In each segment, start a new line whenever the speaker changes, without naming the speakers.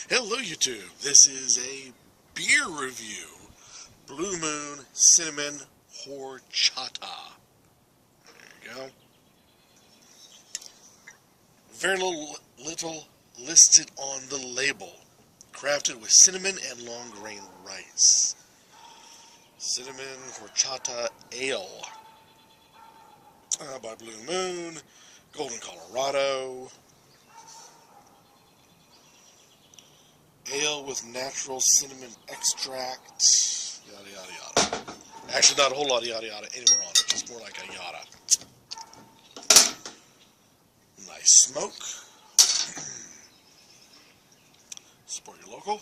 Hello YouTube, this is a beer review. Blue Moon Cinnamon Horchata. There you go. Very little listed on the label. Crafted with cinnamon and long grain rice. Cinnamon Horchata Ale. By Blue Moon, Golden, Colorado. Ale with natural cinnamon extract, yada yada yada. Actually, not a whole lot of yada yada anywhere on it, just more like a yada. Nice smoke. Support your local.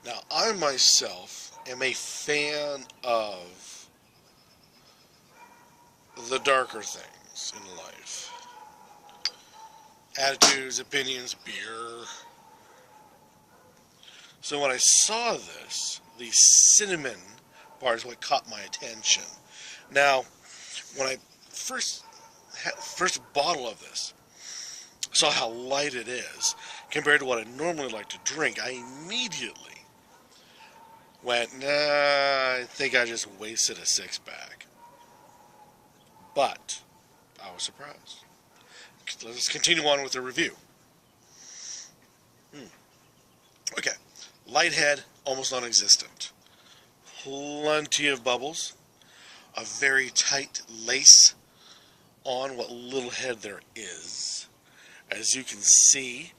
Now, I myself am a fan of the darker things in life. Attitudes, opinions, beer. So when I saw this, the cinnamon part is what caught my attention. Now, when I first bottle of this, saw how light it is compared to what I normally like to drink, I immediately went, nah, I think I just wasted a six-pack. But I was surprised. Let's continue on with the review. Okay, light head, almost non-existent. Plenty of bubbles. A very tight lace on what little head there is. As you can see,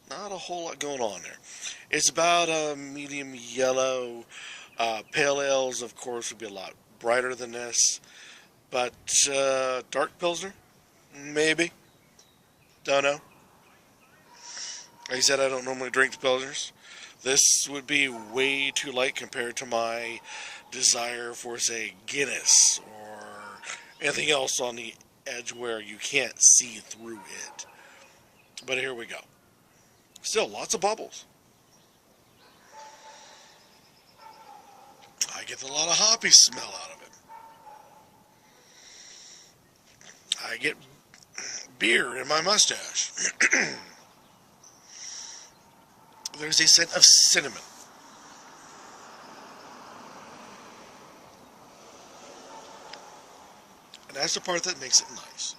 not a whole lot going on there. It's about a medium yellow. Pale ales, of course, would be a lot brighter than this. But dark Pilsner? Maybe. Don't know. Like I said, I don't normally drink the Pilsners. This would be way too light compared to my desire for, say, Guinness or anything else on the edge where you can't see through it. But here we go. Still, lots of bubbles. I get a lot of hoppy smell out of it. I get beer in my mustache. There's a scent of cinnamon. And that's the part that makes it nice.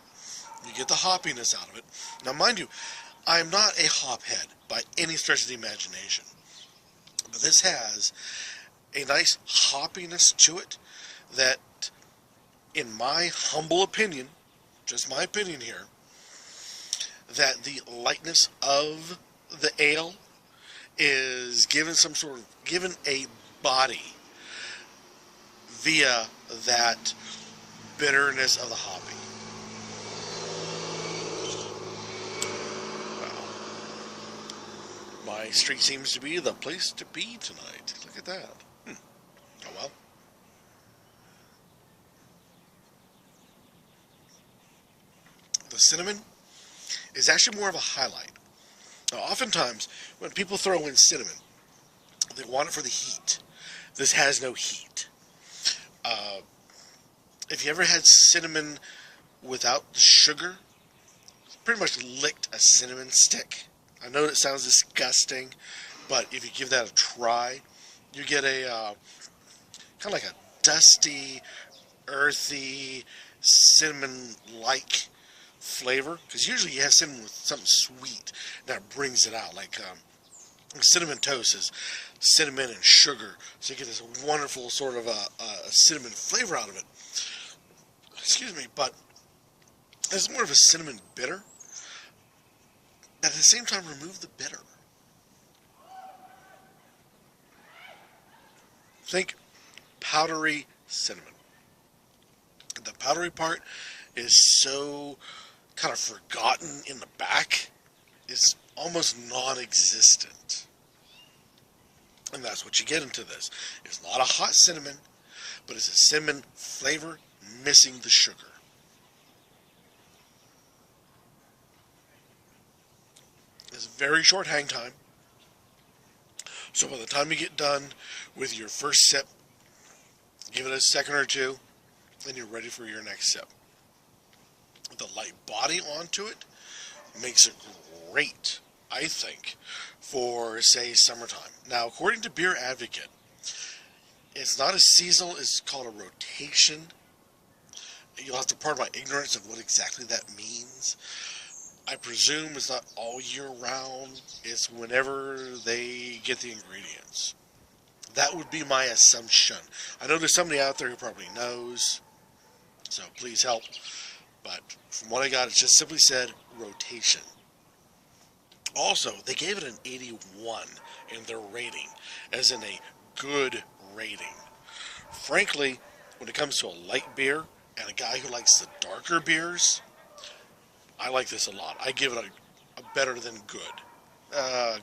You get the hoppiness out of it. Now, mind you, I am not a hop head by any stretch of the imagination. But this has a nice hoppiness to it that, in my humble opinion, just my opinion here, that the lightness of the ale is given a body via that bitterness of the hoppy. Well, my street seems to be the place to be tonight. Look at that. Oh well. The cinnamon is actually more of a highlight. Now, oftentimes, when people throw in cinnamon, they want it for the heat. This has no heat. If you ever had cinnamon without the sugar, pretty much licked a cinnamon stick. I know it sounds disgusting, but if you give that a try, you get a kind of like a dusty, earthy, cinnamon-like flavor, because usually you have cinnamon with something sweet that brings it out, like cinnamon toast is cinnamon and sugar, so you get this wonderful sort of a cinnamon flavor out of it. Excuse me, but it's more of a cinnamon bitter, but at the same time remove the bitter. Think powdery cinnamon. The powdery part is so kind of forgotten in the back. It's almost non-existent. And that's what you get into this. It's not a hot cinnamon, but it's a cinnamon flavor missing the sugar. It's a very short hang time. So by the time you get done with your first sip, give it a second or two, and you're ready for your next sip. The light body onto it makes it great, I think, for, say, summertime. Now, according to Beer Advocate, it's not a seasonal, it's called a rotation. You'll have to pardon my ignorance of what exactly that means. I presume it's not all year round, it's whenever they get the ingredients. That would be my assumption. I know there's somebody out there who probably knows, so please help. But from what I got, it just simply said rotation. Also, they gave it an 81 in their rating, as in a good rating. Frankly, when it comes to a light beer and a guy who likes the darker beers, I like this a lot. I give it a better than good.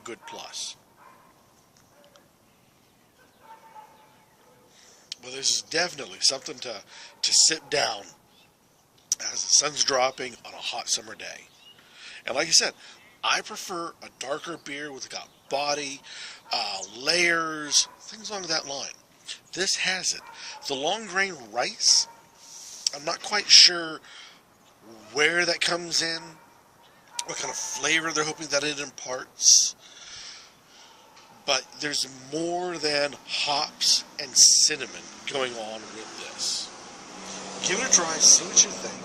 Good plus. But this is definitely something to sit down as the sun's dropping on a hot summer day. And like I said, I prefer a darker beer with got body, layers, things along that line. This has it. The long grain rice, I'm not quite sure where that comes in, what kind of flavor they're hoping that it imparts. But there's more than hops and cinnamon going on with this. Give it a try, see what you think.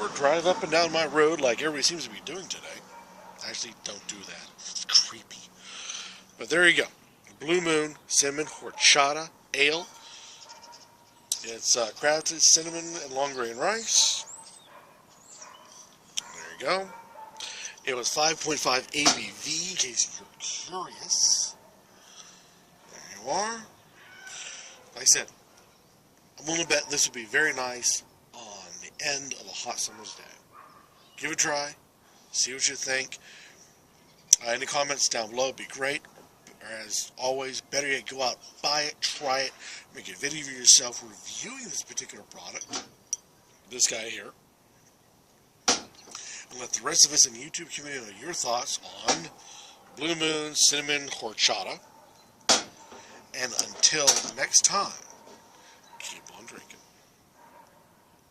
Or drive up and down my road like everybody seems to be doing today. Actually, don't do that. It's creepy. But there you go. Blue Moon Cinnamon Horchata Ale. It's crafted cinnamon and long grain rice. There you go. It was 5.5 ABV, in case you're curious. There you are. Like I said, I'm willing to bet this would be very nice on the end of a hot summer's day. Give it a try. See what you think. Any comments down below would be great. As always, better yet, go out, buy it, try it, make a video of yourself reviewing this particular product. This guy here. And let the rest of us in the YouTube community know your thoughts on Blue Moon Cinnamon Horchata. And until next time,